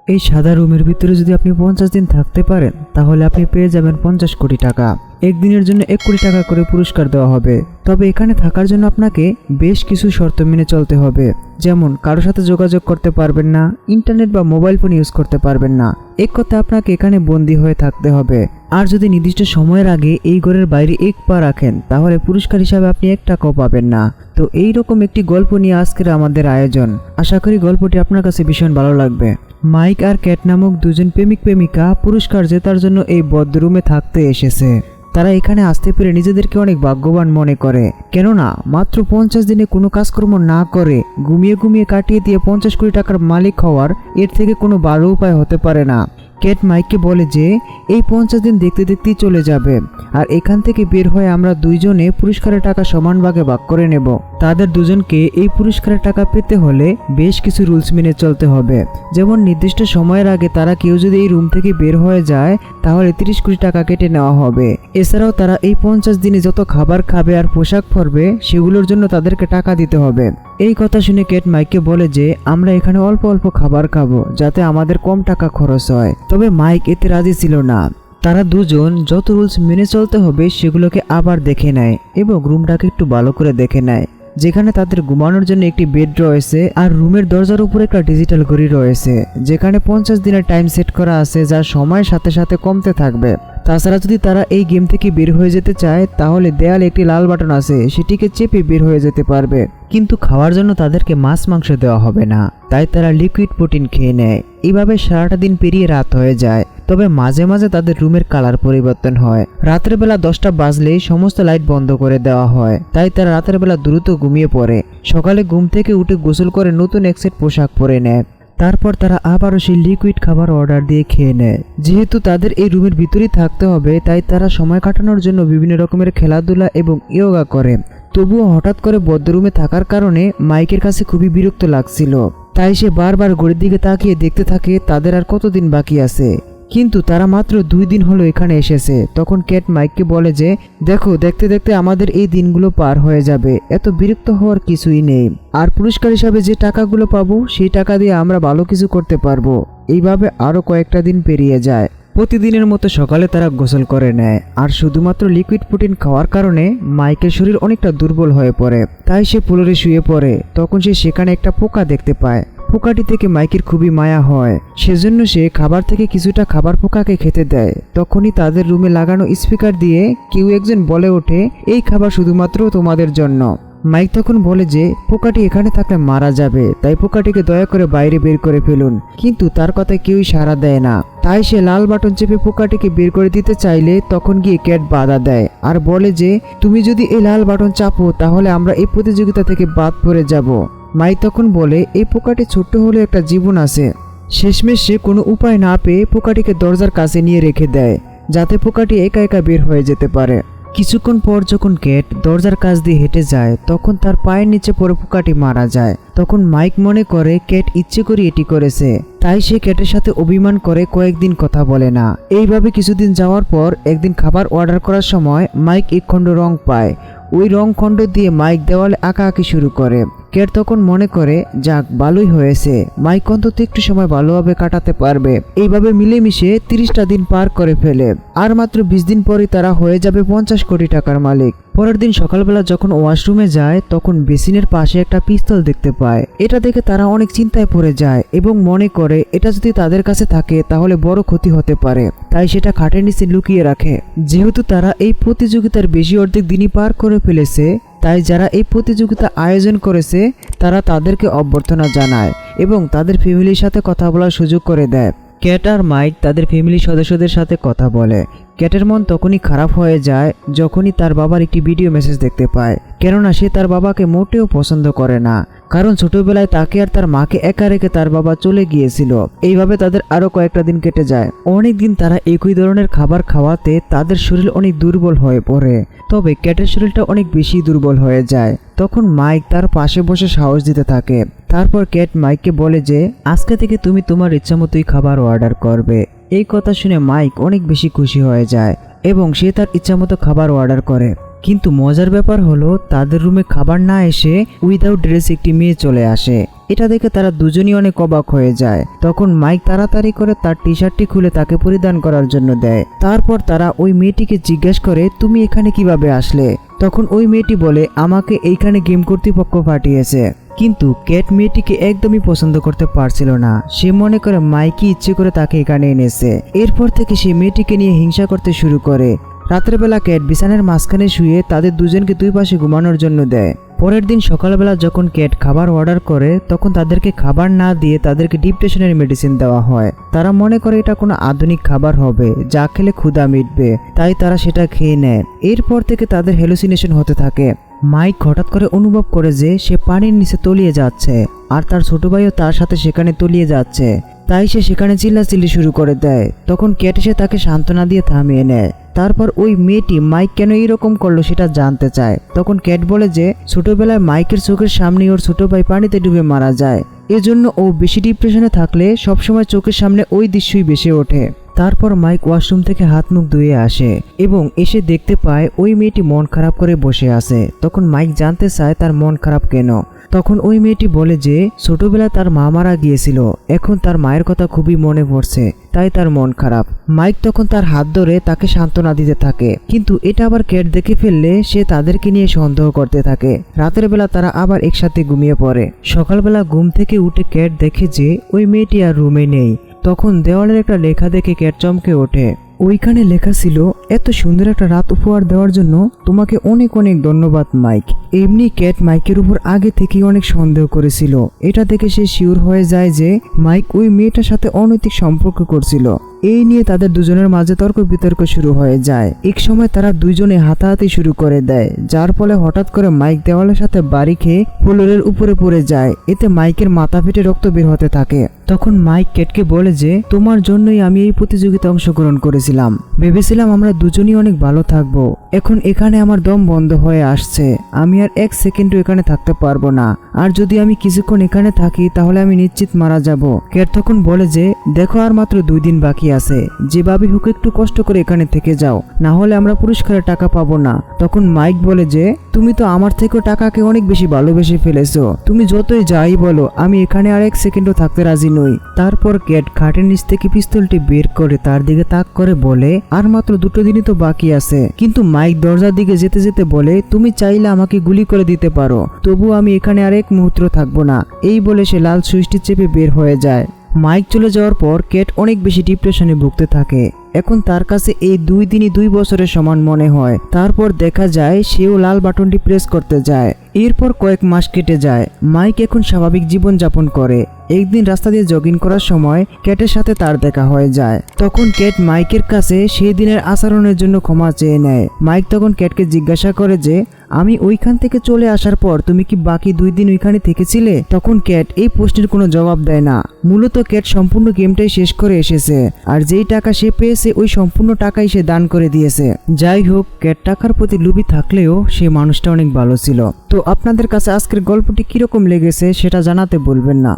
এই সাদা রুমের ভিতরে যদি আপনি 50 দিন থাকতে পারেন তাহলে আপনি পেয়ে যাবেন 50 কোটি টাকা। একদিনের জন্য 1 কোটি টাকা করে পুরস্কার দেওয়া হবে। তবে এখানে থাকার জন্য আপনাকে বেশ কিছু শর্ত মেনে চলতে হবে, যেমন কারোর সাথে যোগাযোগ করতে পারবেন না, ইন্টারনেট বা মোবাইল ফোন ইউজ করতে পারবেন না। এক কথা আপনাকে এখানে বন্দী হয়ে থাকতে হবে। আর যদি নির্দিষ্ট সময়ের আগে এই ঘরের বাইরে এক পা রাখেন তাহলে পুরস্কার হিসাবে আপনি 1 টাকাও পাবেন না। তো এইরকম একটি গল্প নিয়ে আজকের আমাদের আয়োজন। আশা করি গল্পটি আপনার কাছে ভীষণ ভালো লাগবে। মাইক আর ক্যাট নামক দুজন প্রেমিক প্রেমিকা পুরস্কার জেতার জন্য এই বদ্ধরুমে থাকতে এসেছে। তারা এখানে আসতে পেরে নিজেদেরকে অনেক ভাগ্যবান মনে করে, কেননা মাত্র 50 দিনে কোনো কাজকর্ম না করে ঘুমিয়ে ঘুমিয়ে কাটিয়ে দিয়ে 50 কোটি টাকার মালিক হওয়ার এর থেকে কোনো ভালো উপায় হতে পারে না। ক্যাট মাইককে বলে যে এই 50 দিন দেখতে দেখতেই চলে যাবে, আর এখান থেকে বের হয়ে আমরা দুইজনে পুরস্কারের টাকা সমান ভাগে ভাগ করে নেব। তাদের দুজনকে এই পুরস্কারের টাকা পেতে হলে বেশ কিছু রুলস মেনে চলতে হবে, যেমন নির্দিষ্ট সময়ের আগে তারা কেউ যদি এই রুম থেকে বের হয়ে যায় তাহলে 30 কোটি টাকা কেটে নেওয়া হবে। এছাড়াও তারা এই 50 দিনে যত খাবার খাবে আর পোশাক পরবে সেগুলোর জন্য তাদেরকে টাকা দিতে হবে। এই কথা শুনে ক্যাট মাইককে বলে যে আমরা এখানে অল্প অল্প খাবার খাবো যাতে আমাদের কম টাকা খরচ হয়। তবে মাইক এতে রাজি ছিল না। তারা দুজন যত রুলস মেনে চলতে হবে সেগুলোকে আবার দেখে নেয় এবং রুমটাকে একটু ভালো করে দেখে নেয়, যেখানে তাদের ঘুমানোর জন্য একটি বেড রয়েছে আর রুমের দরজার উপর একটা ডিজিটাল ঘড়ি রয়েছে, যেখানে 50 দিনের টাইম সেট করা আছে যা সময়ের সাথে সাথে কমতে থাকবে। তাছাড়া যদি তারা এই গেম থেকে বের হয়ে যেতে চায় তাহলে দেয়ালে একটি লাল বাটন আছে, সেটিকে চেপে বের হয়ে যেতে পারবে। কিন্তু খাওয়ার জন্য তাদেরকে মাছ মাংস দেওয়া হবে না, তাই তারা লিকুইড প্রোটিন খেয়ে নেয়। এইভাবে সারাটা দিন পেরিয়ে রাত হয়ে যায়। তবে মাঝে মাঝে তাদের রুমের কালার পরিবর্তন হয়। রাতের বেলা 10টা বাজলেই সমস্ত লাইট বন্ধ করে দেওয়া হয়, তাই তারা রাতের বেলা দ্রুত ঘুমিয়ে পড়ে। সকালে ঘুম থেকে উঠে গোসল করে নতুন এক সেট পোশাক পরে নেয়। তারপর তারা আবারও সেই লিকুইড খাবার অর্ডার দিয়ে খেয়ে নেয়। যেহেতু তাদের এই রুমের ভিতরেই থাকতে হবে তাই তারা সময় কাটানোর জন্য বিভিন্ন রকমের খেলাধুলা এবং ইয়োগা করে। তবুও হঠাৎ করে বদ্ধরুমে থাকার কারণে মাইকের কাছে খুবই বিরক্ত লাগছিল, তাই সে বারবার ঘড়ির দিকে তাকিয়ে দেখতে থাকে তাদের আর কতদিন বাকি আছে। কিন্তু তারা মাত্র 2 দিন হলো এখানে এসেছে। তখন ক্যাট মাইককে বলে যে দেখো, দেখতে দেখতে আমাদের এই দিনগুলো পার হয়ে যাবে, এত বিরক্ত হওয়ার কিছুই নেই। আর পুরস্কার হিসাবে যে টাকাগুলো পাবো সেই টাকা দিয়ে আমরা ভালো কিছু করতে পারবো। এইভাবে আরো কয়েকটা দিন পেরিয়ে যায়। প্রতিদিনের মতো সকালে তারা গোসল করে নেয়, আর শুধুমাত্র লিকুইড প্রোটিন খাওয়ার কারণে মাইকের শরীর অনেকটা দুর্বল হয়ে পড়ে, তাই সে ফ্লোরে শুয়ে পড়ে। তখন সে সেখানে একটা পোকা দেখতে পায়। পোকাটি থেকে মাইকের খুবই মায়া হয়, সেজন্য সে খাবার থেকে কিছুটা খাবার পোকাকে খেতে দেয়। তখনই তাদের রুমে লাগানো স্পিকার দিয়ে কেউ একজন বলে ওঠে, এই খাবার শুধুমাত্র তোমাদের জন্য। মাইক তখন বলে যে পোকাটি এখানে থাকলে মারা যাবে, তাই পোকাটিকে দয়া করে বাইরে বের করে ফেলুন। কিন্তু তার কথায় কেউই সাড়া দেয় না, তাই সে লাল বাটন চেপে পোকাটিকে বের করে দিতে চাইলে তখন গিয়ে ক্যাট বাধা দেয় আর বলে যে তুমি যদি এই লাল বাটন চাপো তাহলে আমরা এই প্রতিযোগিতা থেকে বাদ পড়ে যাব। মাইক তখন বলে এই পোকাটি ছোট্ট হলেও একটা জীবন আছে। শেষমেশ সে কোনো উপায় না পেয়ে পোকাটিকে দরজার কাছে নিয়ে রেখে দেয়, যাতে পোকাটি একা একা বের হয়ে যেতে পারে। কিছুক্ষণ পর যখন ক্যাট দরজার কাছ দিয়ে হেঁটে যায় তখন তার পায়ের নিচে পড়ে পোকাটি মারা যায়। তখন মাইক মনে করে ক্যাট ইচ্ছে করে এটি করেছে, তাই সে ক্যাটের সাথে অভিমান করে কয়েকদিন কথা বলে না। এইভাবে কিছুদিন যাওয়ার পর একদিন খাবার অর্ডার করার সময় মাইক এক খণ্ড রং পায়। ওই রং খণ্ড দিয়ে মাইক দেওয়ালে আঁকাআঁকি শুরু করে। ক্যাট তখন মনে করে যাক, ভালোই হয়েছে, মাইক অন্তত একটু সময় ভালোভাবে কাটাতে পারবে। এইভাবে মিলেমিশে 30টা দিন পার করে ফেলে। আর মাত্র 20 দিন পরই তারা হয়ে যাবে 50 কোটি টাকার মালিক। পরের দিন সকালবেলা যখন ওয়াশরুমে যায় তখন বেসিনের পাশে একটা পিস্তল দেখতে পায়। এটা দেখে তারা অনেক চিন্তায় পড়ে যায় এবং মনে করে এটা যদি তাদের কাছে থাকে তাহলে বড় ক্ষতি হতে পারে, তাই সেটা খাটের নিচে লুকিয়ে রাখে। যেহেতু তারা এই প্রতিযোগিতার বেশি অর্ধেক দিনই পার করে ফেলেছে, তাই যারা এই প্রতিযোগিতা আয়োজন করেছে তারা তাদেরকে অভ্যর্থনা জানায় এবং তাদের ফ্যামিলির সাথে কথা বলার সুযোগ করে দেয়। ক্যাট আর মাইক তাদের ফ্যামিলি সদস্যদের সাথে কথা বলে। ক্যাটের মন তখনই খারাপ হয়ে যায় যখনই তার বাবার একটি ভিডিও মেসেজ দেখতে পায়, কেননা সে তার বাবাকে মোটেও পছন্দ করে না, কারণ ছোটবেলায় তাকে আর তার মাকে একা রেখে তার বাবা চলে গিয়েছিল। এইভাবে তাদের আরো কয়েকটা দিন কেটে যায়। অনেকদিন তারা একই ধরনের খাবার খাওয়াতে তাদের শরীর অনেক দুর্বল হয়ে পড়ে। তবে ক্যাটের শরীরটা অনেক বেশি দুর্বল হয়ে যায়। তখন মাইক তার পাশে বসে সাহস দিতে থাকে। তারপর ক্যাট মাইককে বলে যে আজকে থেকে তুমি তোমার ইচ্ছা মতোই খাবার অর্ডার করবে। এই কথা শুনে মাইক অনেক বেশি খুশি হয়ে যায় এবং সে তার ইচ্ছা মতো খাবার অর্ডার করে। কিন্তু মজার ব্যাপার হলো তাদের রুমে খাবার না এসে উইদাউট ড্রেস একটি মেয়ে চলে আসে। এটা দেখে তারা দুজনই অনেক অবাক হয়ে যায়। তখন মাইক তাড়াতাড়ি করে তার টি শার্টটি খুলে তাকে পরিধান করার জন্য দেয়। তারপর তারা ওই মেয়েটিকে জিজ্ঞেস করে, তুমি এখানে কিভাবে আসলে? তখন ওই মেয়েটি বলে, আমাকে এইখানে গেম কর্তৃপক্ষ পাঠিয়েছে। কিন্তু ক্যাট মেয়েটিকে একদমই পছন্দ করতে পারছিল না। সে মনে করে মাইকি ইচ্ছে করে তাকে এখানে এনেছে। এরপর থেকে সে মেয়েটিকে নিয়ে হিংসা করতে শুরু করে। রাতের বেলা ক্যাট বিছানার মাঝখানে শুয়ে তাদের দুজনকে দুই পাশে ঘুমানোর জন্য দেয়। পরের দিন সকালবেলা যখন ক্যাট খাবার অর্ডার করে তখন তাদেরকে খাবার না দিয়ে তাদেরকে ডিপ্রেশনের মেডিসিন দেওয়া হয়। তারা মনে করে এটা কোনো আধুনিক খাবার হবে যা খেলে ক্ষুধা মিটবে, তাই তারা সেটা খেয়ে নেয়। এরপর থেকে তাদের হ্যালুসিনেশন হতে থাকে। মাইক হঠাৎ করে অনুভব করে যে সে পানির নিচে তলিয়ে যাচ্ছে আর তার ছোট ভাইও তার সাথে সেখানে তলিয়ে যাচ্ছে। তাই সে সেখানে চিল্লাচিল্লি শুরু করে দেয়। তখন ক্যাট এসে তাকে সান্ত্বনা দিয়ে থামিয়ে নেয়। তারপর ওই মেয়েটি মাইক কেন এইরকম করলো সেটা জানতে চায়। তখন ক্যাট বলে যে ছোটবেলায় মাইকের চোখের সামনে ওর ছোট ভাই পানিতে ডুবে মারা যায়, এজন্য ও বেশি ডিপ্রেশনে থাকলে সবসময় চোখের সামনে ওই দৃশ্যই ভেসে ওঠে। তারপর মাইক ওয়াশরুম থেকে হাত মুখ ধুয়ে আসে এবং এসে দেখতে পায় ওই মেয়েটি মন খারাপ করে বসে আছে। তখন মাইক জানতে চায় তার মন খারাপ কেন। তখন ওই মেয়েটি বলে যে ছোটবেলায় তার মা মারা গিয়েছিল, এখন তার মায়ের কথা খুবই মনে পড়ছে, তাই তার মন খারাপ। মাইক তখন তার হাত ধরে তাকে সান্ত্বনা দিতে থাকে, কিন্তু এটা আবার ক্যাট দেখে ফেললে সে তাদেরকে নিয়ে সন্দেহ করতে থাকে। রাতের বেলা তারা আবার একসাথে ঘুমিয়ে পড়ে। সকালবেলা ঘুম থেকে উঠে ক্যাট দেখে যে ওই মেয়েটি আর রুমে নেই। তখন দেওয়ালের একটা লেখা দেখে ক্যাট চমকে ওঠে। ওইখানে লেখা ছিল, এত সুন্দর একটা রাত উপহার দেওয়ার জন্য তোমাকে অনেক অনেক ধন্যবাদ মাইক। এমনি ক্যাট মাইকের উপর আগে থেকেই অনেক সন্দেহ করেছিল। এটা দেখে সে শিওর হয়ে যায় যে মাইক ওই মেয়েটার সাথে অনৈতিক সম্পর্ক করছিল। এই নিয়ে তাদের দুজনের মাঝে তর্ক বিতর্ক শুরু হয়ে যায়। এক সময় তারা দুইজনে হাতাহাতি শুরু করে দেয়, যার ফলে হঠাৎ করে মাইক দেওয়ালের সাথে বাড়ি খেয়ে ফ্লোরের উপরে পড়ে যায়। এতে মাইকের মাথা ফেটে রক্ত বের হতে থাকে। তখন মাইক ক্যাটকে বলে যে তোমার জন্যই আমি এই প্রতিযোগিতায় অংশগ্রহণ করেছিলাম, ভেবেছিলাম আমরা দুজনই অনেক ভালো থাকবো। এখন এখানে আমার দম বন্ধ হয়ে আসছে, আমি আর এক সেকেন্ডও এখানে থাকতে পারবো না। আর যদি আমি কিছুক্ষণ এখানে থাকি তাহলে আমি নিশ্চিত মারা যাব। ক্যাট তখন বলে যে দেখো আর মাত্র 2 দিন বাকি আছে, যেভাবে হোক একটু কষ্ট করে এখানে থেকে যাও, না হলে আমরা পুরস্কারের টাকা পাবো না। তখন মাইক বলে যে তুমি তো আমার থেকেও টাকাকে অনেক বেশি ভালোবেসে ফেলেছো, তুমি যতই যাই বলো আমি এখানে আর 1 সেকেন্ডও থাকতে রাজি নই। তারপর ক্যাট খাটের নিচ থেকে পিস্তলটি বের করে তার দিকে তাক করে বলে আর মাত্র 2 দিনই তো বাকি আছে। কিন্তু মাইক দরজার দিকে যেতে যেতে বলে তুমি চাইলে আমাকে গুলি করে দিতে পারো, তবু আমি এখানে আর 1 মুহূর্ত থাকবো না। এই বলে সে লাল সুইচটি চেপে বের হয়ে যায়। মাইক চলে যাওয়ার পর ক্যাট অনেক বেশি ডিপ্রেশনে ভুগতে থাকে। এখন তার কাছে এই 2 দিনই 2 বছরের সমান মনে হয়। তারপর দেখা যায় সেও লাল বাটনটি প্রেস করতে যায়। এরপর কয়েক মাস কেটে যায়। মাইক এখন স্বাভাবিক জীবন যাপন করে। একদিন রাস্তা দিয়ে জগিং করার সময় ক্যাটের সাথে তার দেখা হয়ে যায়। তখন ক্যাট মাইকের কাছে সেই দিনের আচরণের জন্য ক্ষমা চেয়ে নেয়। মাইক তখন ক্যাটকে জিজ্ঞাসা করে যে আমি ওইখান থেকে চলে আসার পর তুমি কি বাকি 2 দিন ওইখানে থেকেছিলে? তখন ক্যাট এই প্রশ্নের কোনো জবাব দেয় না। মূলত ক্যাট সম্পূর্ণ গেমটাই শেষ করে এসেছে, আর যেই টাকা সে পেয়েছে ওই সম্পূর্ণ টাকাই সে দান করে দিয়েছে। যাই হোক, ক্যাট টাকার প্রতি লোভী থাকলেও সে মানুষটা অনেক ভালো ছিল। তো আপনাদের কাছে আজকের গল্পটি কিরকম লেগেছে সেটা জানাতে ভুলবেন না।